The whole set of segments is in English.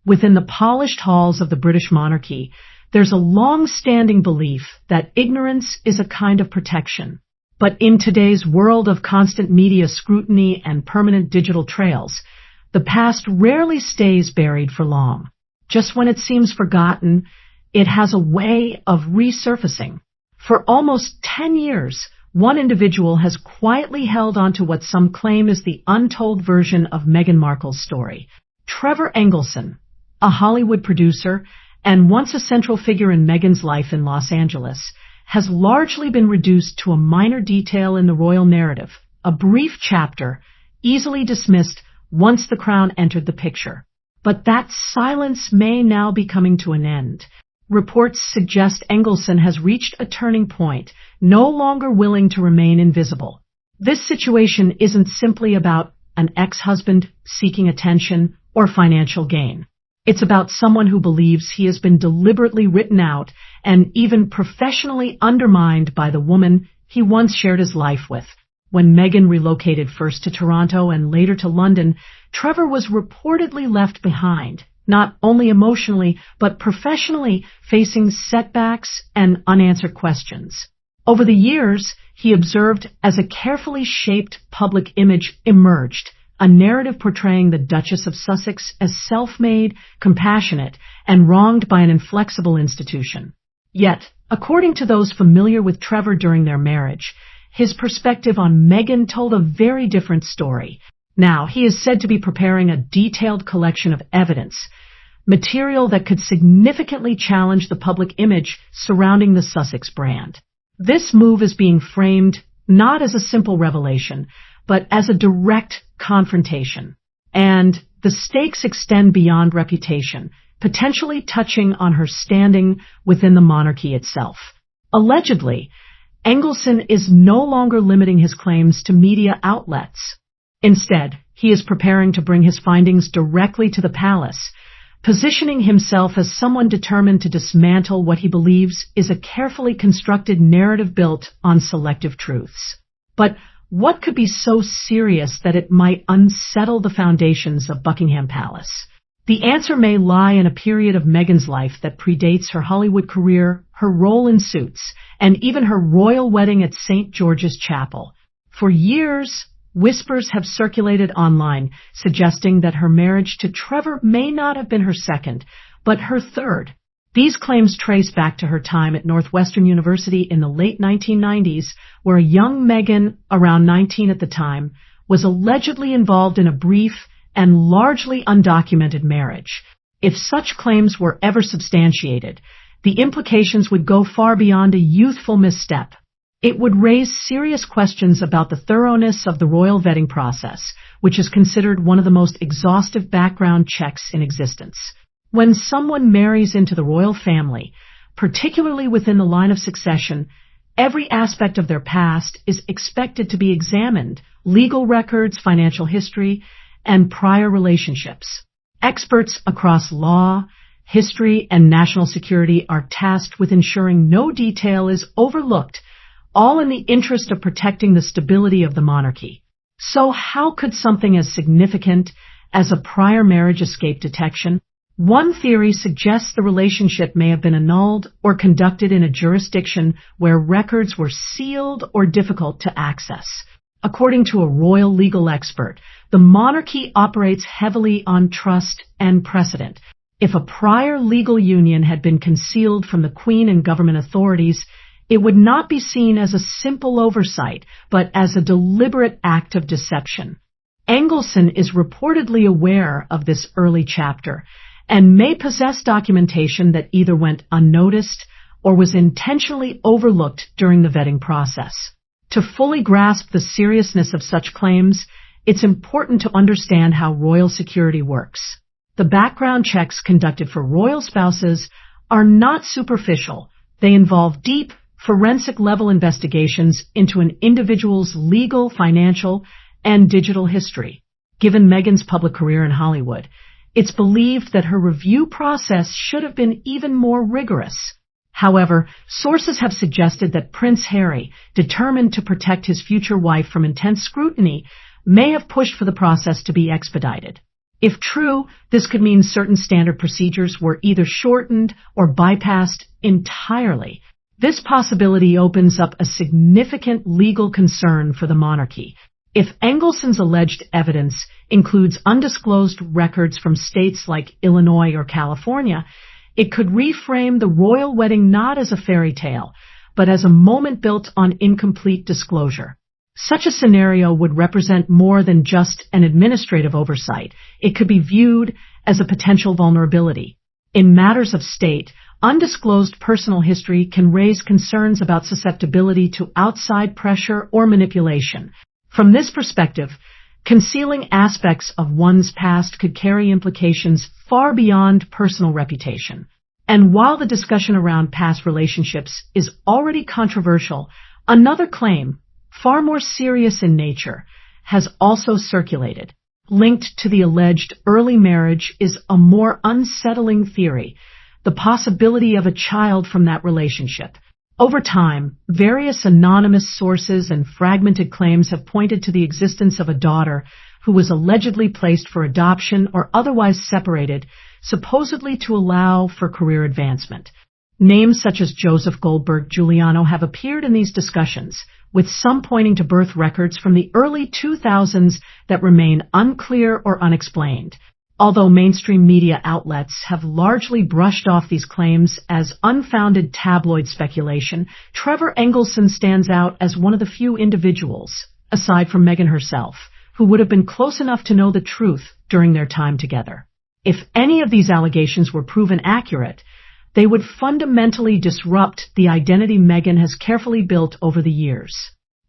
Within the polished halls of the British monarchy, there's a long-standing belief that ignorance is a kind of protection. But in today's world of constant media scrutiny and permanent digital trails, the past rarely stays buried for long. Just when it seems forgotten, it has a way of resurfacing. For almost 10 years, one individual has quietly held on to what some claim is the untold version of Meghan Markle's story. Trevor Engelson, a Hollywood producer and once a central figure in Meghan's life in Los Angeles, has largely been reduced to a minor detail in the royal narrative, a brief chapter, easily dismissed once the crown entered the picture. But that silence may now be coming to an end. Reports suggest Engelson has reached a turning point, no longer willing to remain invisible. This situation isn't simply about an ex-husband seeking attention or financial gain. It's about someone who believes he has been deliberately written out and even professionally undermined by the woman he once shared his life with. When Meghan relocated first to Toronto and later to London, Trevor was reportedly left behind, not only emotionally but professionally, facing setbacks and unanswered questions. Over the years, he observed as a carefully shaped public image emerged, a narrative portraying the Duchess of Sussex as self-made, compassionate, and wronged by an inflexible institution. Yet, according to those familiar with Trevor during their marriage, his perspective on Meghan told a very different story. Now, he is said to be preparing a detailed collection of evidence, material that could significantly challenge the public image surrounding the Sussex brand. This move is being framed not as a simple revelation, but as a direct confrontation. And the stakes extend beyond reputation, potentially touching on her standing within the monarchy itself. Allegedly, Engelson is no longer limiting his claims to media outlets. Instead, he is preparing to bring his findings directly to the palace, positioning himself as someone determined to dismantle what he believes is a carefully constructed narrative built on selective truths. But what could be so serious that it might unsettle the foundations of Buckingham Palace? The answer may lie in a period of Meghan's life that predates her Hollywood career, her role in Suits, and even her royal wedding at St. George's Chapel. For years, whispers have circulated online suggesting that her marriage to Trevor may not have been her second, but her third. These claims trace back to her time at Northwestern University in the late 1990s, where a young Meghan, around 19 at the time, was allegedly involved in a brief and largely undocumented marriage. If such claims were ever substantiated, the implications would go far beyond a youthful misstep. It would raise serious questions about the thoroughness of the royal vetting process, which is considered one of the most exhaustive background checks in existence. When someone marries into the royal family, particularly within the line of succession, every aspect of their past is expected to be examined: legal records, financial history, and prior relationships. Experts across law, history, and national security are tasked with ensuring no detail is overlooked, all in the interest of protecting the stability of the monarchy. So how could something as significant as a prior marriage escape detection? One theory suggests the relationship may have been annulled or conducted in a jurisdiction where records were sealed or difficult to access. According to a royal legal expert, the monarchy operates heavily on trust and precedent. If a prior legal union had been concealed from the Queen and government authorities, it would not be seen as a simple oversight, but as a deliberate act of deception. Engelson is reportedly aware of this early chapter and may possess documentation that either went unnoticed or was intentionally overlooked during the vetting process. To fully grasp the seriousness of such claims, it's important to understand how royal security works. The background checks conducted for royal spouses are not superficial. They involve deep, forensic-level investigations into an individual's legal, financial, and digital history. Given Meghan's public career in Hollywood, it's believed that her review process should have been even more rigorous. However, sources have suggested that Prince Harry, determined to protect his future wife from intense scrutiny, may have pushed for the process to be expedited. If true, this could mean certain standard procedures were either shortened or bypassed entirely. This possibility opens up a significant legal concern for the monarchy. If Engelson's alleged evidence includes undisclosed records from states like Illinois or California, it could reframe the royal wedding not as a fairy tale, but as a moment built on incomplete disclosure. Such a scenario would represent more than just an administrative oversight. It could be viewed as a potential vulnerability. In matters of state, undisclosed personal history can raise concerns about susceptibility to outside pressure or manipulation. From this perspective, concealing aspects of one's past could carry implications far beyond personal reputation. And while the discussion around past relationships is already controversial, another claim, far more serious in nature, has also circulated. Linked to the alleged early marriage is a more unsettling theory, the possibility of a child from that relationship. Over time, various anonymous sources and fragmented claims have pointed to the existence of a daughter who was allegedly placed for adoption or otherwise separated, supposedly to allow for career advancement. Names such as Joseph Goldberg Giuliano have appeared in these discussions, with some pointing to birth records from the early 2000s that remain unclear or unexplained. Although mainstream media outlets have largely brushed off these claims as unfounded tabloid speculation, Trevor Engelson stands out as one of the few individuals, aside from Meghan herself, who would have been close enough to know the truth during their time together. If any of these allegations were proven accurate, they would fundamentally disrupt the identity Meghan has carefully built over the years.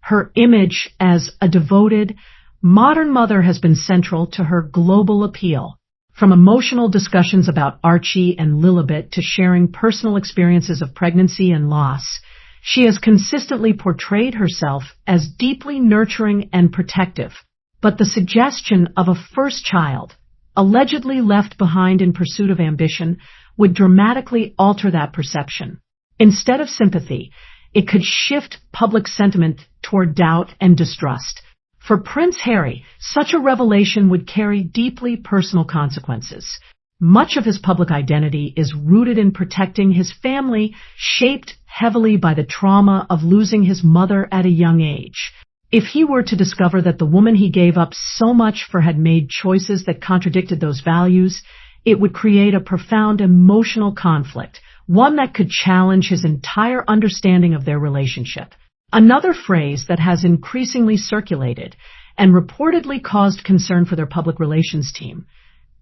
Her image as a devoted, modern mother has been central to her global appeal. From emotional discussions about Archie and Lilibet to sharing personal experiences of pregnancy and loss, she has consistently portrayed herself as deeply nurturing and protective. But the suggestion of a first child, allegedly left behind in pursuit of ambition, would dramatically alter that perception. Instead of sympathy, it could shift public sentiment toward doubt and distrust. For Prince Harry, such a revelation would carry deeply personal consequences. Much of his public identity is rooted in protecting his family, shaped heavily by the trauma of losing his mother at a young age. If he were to discover that the woman he gave up so much for had made choices that contradicted those values, it would create a profound emotional conflict, one that could challenge his entire understanding of their relationship. Another phrase that has increasingly circulated and reportedly caused concern for their public relations team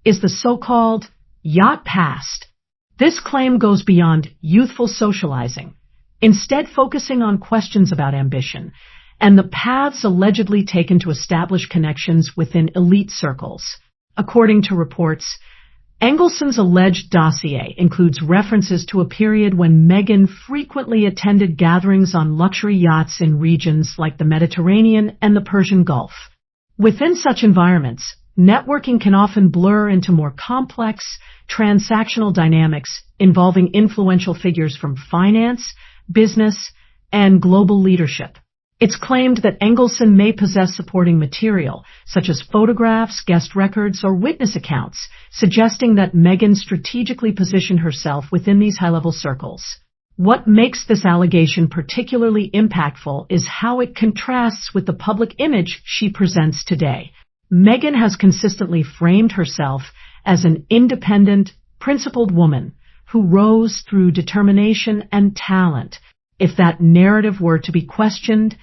is the so-called yacht past. This claim goes beyond youthful socializing, instead focusing on questions about ambition and the paths allegedly taken to establish connections within elite circles. According to reports, Engelson's alleged dossier includes references to a period when Meghan frequently attended gatherings on luxury yachts in regions like the Mediterranean and the Persian Gulf. Within such environments, networking can often blur into more complex, transactional dynamics involving influential figures from finance, business, and global leadership. It's claimed that Engelson may possess supporting material, such as photographs, guest records, or witness accounts, suggesting that Meghan strategically positioned herself within these high-level circles. What makes this allegation particularly impactful is how it contrasts with the public image she presents today. Meghan has consistently framed herself as an independent, principled woman who rose through determination and talent. If that narrative were to be questioned,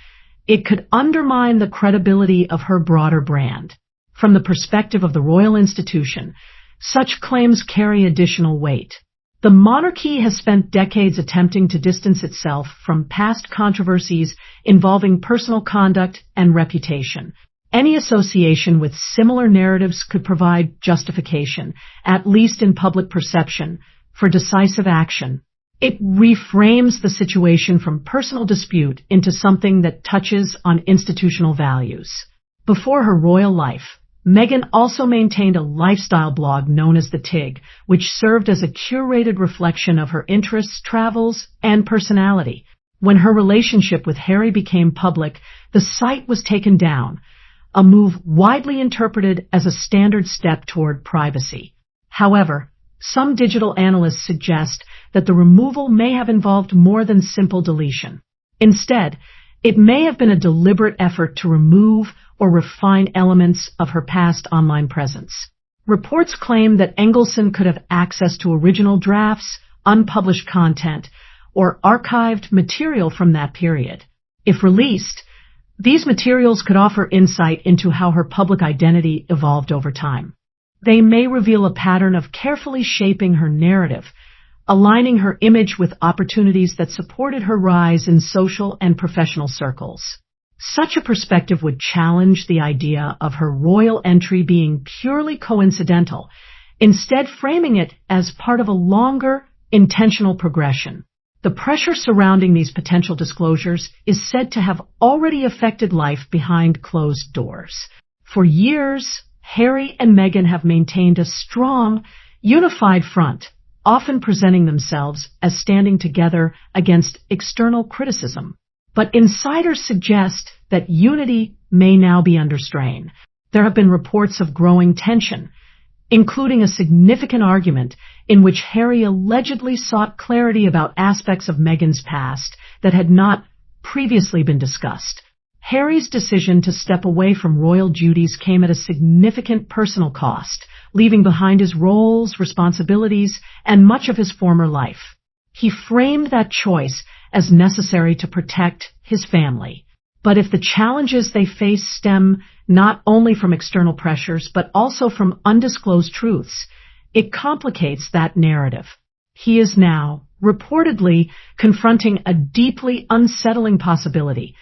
it could undermine the credibility of her broader brand. From the perspective of the royal institution, such claims carry additional weight. The monarchy has spent decades attempting to distance itself from past controversies involving personal conduct and reputation. Any association with similar narratives could provide justification, at least in public perception, for decisive action. It reframes the situation from personal dispute into something that touches on institutional values. Before her royal life, Meghan also maintained a lifestyle blog known as The Tig, which served as a curated reflection of her interests, travels, and personality. When her relationship with Harry became public, the site was taken down, a move widely interpreted as a standard step toward privacy. However, some digital analysts suggest that the removal may have involved more than simple deletion. Instead, it may have been a deliberate effort to remove or refine elements of her past online presence. Reports claim that Engelson could have access to original drafts, unpublished content, or archived material from that period. If released, these materials could offer insight into how her public identity evolved over time. They may reveal a pattern of carefully shaping her narrative, aligning her image with opportunities that supported her rise in social and professional circles. Such a perspective would challenge the idea of her royal entry being purely coincidental, instead framing it as part of a longer, intentional progression. The pressure surrounding these potential disclosures is said to have already affected life behind closed doors. For years, Harry and Meghan have maintained a strong, unified front, often presenting themselves as standing together against external criticism. But insiders suggest that unity may now be under strain. There have been reports of growing tension, including a significant argument in which Harry allegedly sought clarity about aspects of Meghan's past that had not previously been discussed. Harry's decision to step away from royal duties came at a significant personal cost, leaving behind his roles, responsibilities, and much of his former life. He framed that choice as necessary to protect his family. But if the challenges they face stem not only from external pressures, but also from undisclosed truths, it complicates that narrative. He is now, reportedly, confronting a deeply unsettling possibility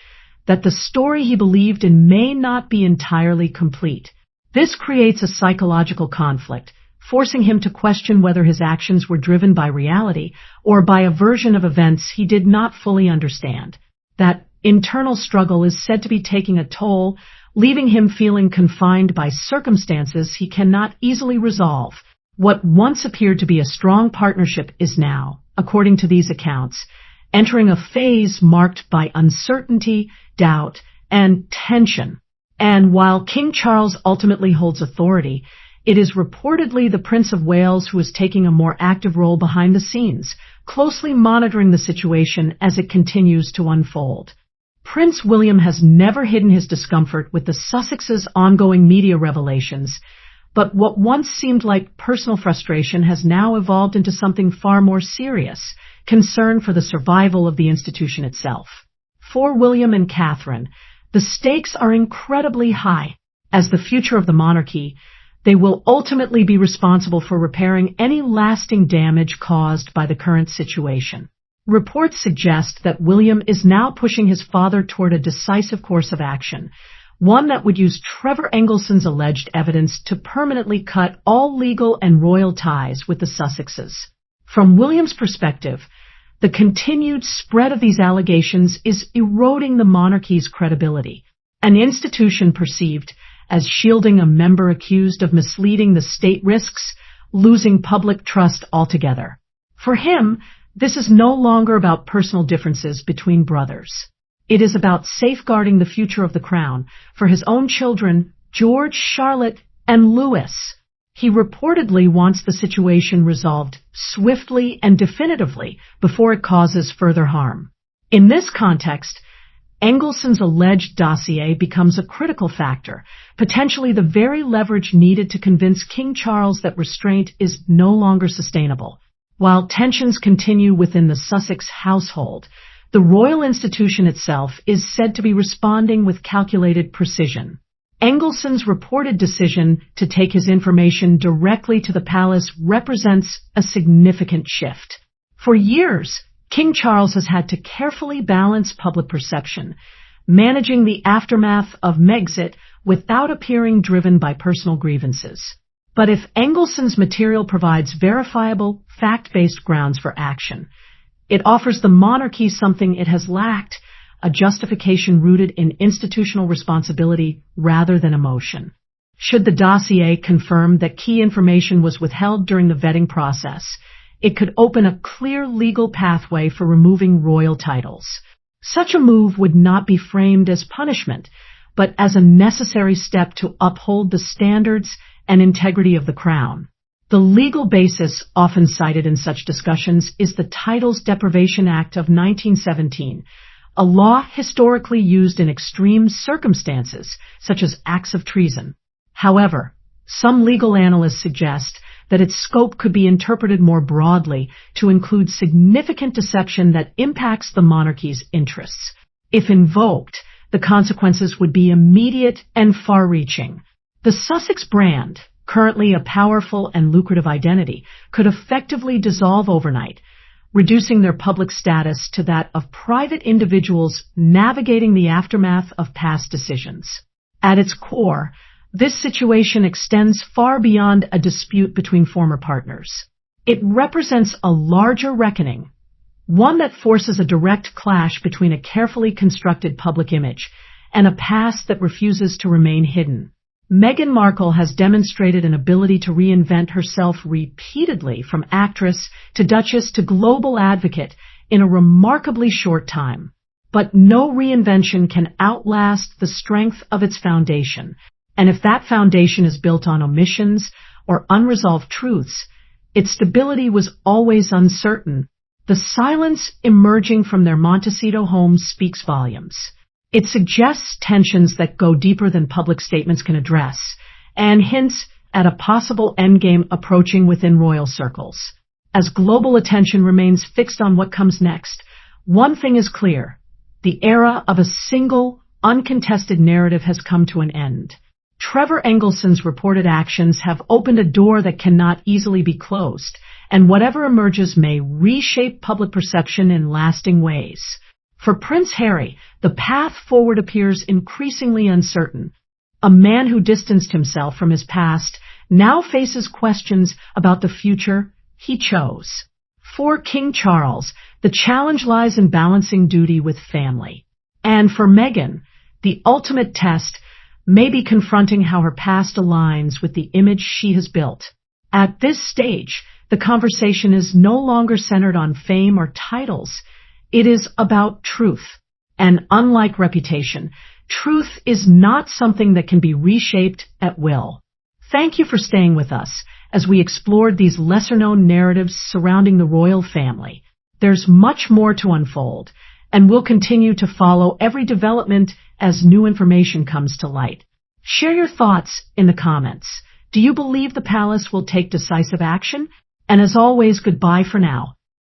that the story he believed in may not be entirely complete. This creates a psychological conflict, forcing him to question whether his actions were driven by reality or by a version of events he did not fully understand. That internal struggle is said to be taking a toll, leaving him feeling confined by circumstances he cannot easily resolve. What once appeared to be a strong partnership is now, according to these accounts, entering a phase marked by uncertainty, doubt, and tension. And while King Charles ultimately holds authority, it is reportedly the Prince of Wales who is taking a more active role behind the scenes, closely monitoring the situation as it continues to unfold. Prince William has never hidden his discomfort with the Sussexes' ongoing media revelations, but what once seemed like personal frustration has now evolved into something far more serious, concern for the survival of the institution itself. For William and Catherine, the stakes are incredibly high. As the future of the monarchy, they will ultimately be responsible for repairing any lasting damage caused by the current situation. Reports suggest that William is now pushing his father toward a decisive course of action, one that would use Trevor Engelson's alleged evidence to permanently cut all legal and royal ties with the Sussexes. From William's perspective, the continued spread of these allegations is eroding the monarchy's credibility. An institution perceived as shielding a member accused of misleading the state risks losing public trust altogether. For him, this is no longer about personal differences between brothers. It is about safeguarding the future of the crown for his own children, George, Charlotte, and Louis. He reportedly wants the situation resolved swiftly and definitively before it causes further harm. In this context, Engelson's alleged dossier becomes a critical factor, potentially the very leverage needed to convince King Charles that restraint is no longer sustainable. While tensions continue within the Sussex household, the royal institution itself is said to be responding with calculated precision. Engelson's reported decision to take his information directly to the palace represents a significant shift. For years, King Charles has had to carefully balance public perception, managing the aftermath of Megxit without appearing driven by personal grievances. But if Engelson's material provides verifiable, fact-based grounds for action, it offers the monarchy something it has lacked, a justification rooted in institutional responsibility rather than emotion. Should the dossier confirm that key information was withheld during the vetting process, it could open a clear legal pathway for removing royal titles. Such a move would not be framed as punishment, but as a necessary step to uphold the standards and integrity of the crown. The legal basis often cited in such discussions is the Titles Deprivation Act of 1917, a law historically used in extreme circumstances, such as acts of treason. However, some legal analysts suggest that its scope could be interpreted more broadly to include significant deception that impacts the monarchy's interests. If invoked, the consequences would be immediate and far-reaching. The Sussex brand, currently a powerful and lucrative identity, could effectively dissolve overnight, reducing their public status to that of private individuals navigating the aftermath of past decisions. At its core, this situation extends far beyond a dispute between former partners. It represents a larger reckoning, one that forces a direct clash between a carefully constructed public image and a past that refuses to remain hidden. Meghan Markle has demonstrated an ability to reinvent herself repeatedly, from actress to duchess to global advocate, in a remarkably short time. But no reinvention can outlast the strength of its foundation, and if that foundation is built on omissions or unresolved truths, its stability was always uncertain. The silence emerging from their Montecito home speaks volumes. It suggests tensions that go deeper than public statements can address, and hints at a possible endgame approaching within royal circles. As global attention remains fixed on what comes next, one thing is clear: the era of a single, uncontested narrative has come to an end. Trevor Engelson's reported actions have opened a door that cannot easily be closed, and whatever emerges may reshape public perception in lasting ways. For Prince Harry, the path forward appears increasingly uncertain. A man who distanced himself from his past now faces questions about the future he chose. For King Charles, the challenge lies in balancing duty with family. And for Meghan, the ultimate test may be confronting how her past aligns with the image she has built. At this stage, the conversation is no longer centered on fame or titles. It is about truth. And unlike reputation, truth is not something that can be reshaped at will. Thank you for staying with us as we explored these lesser-known narratives surrounding the royal family. There's much more to unfold, and we'll continue to follow every development as new information comes to light. Share your thoughts in the comments. Do you believe the palace will take decisive action? And as always, goodbye for now.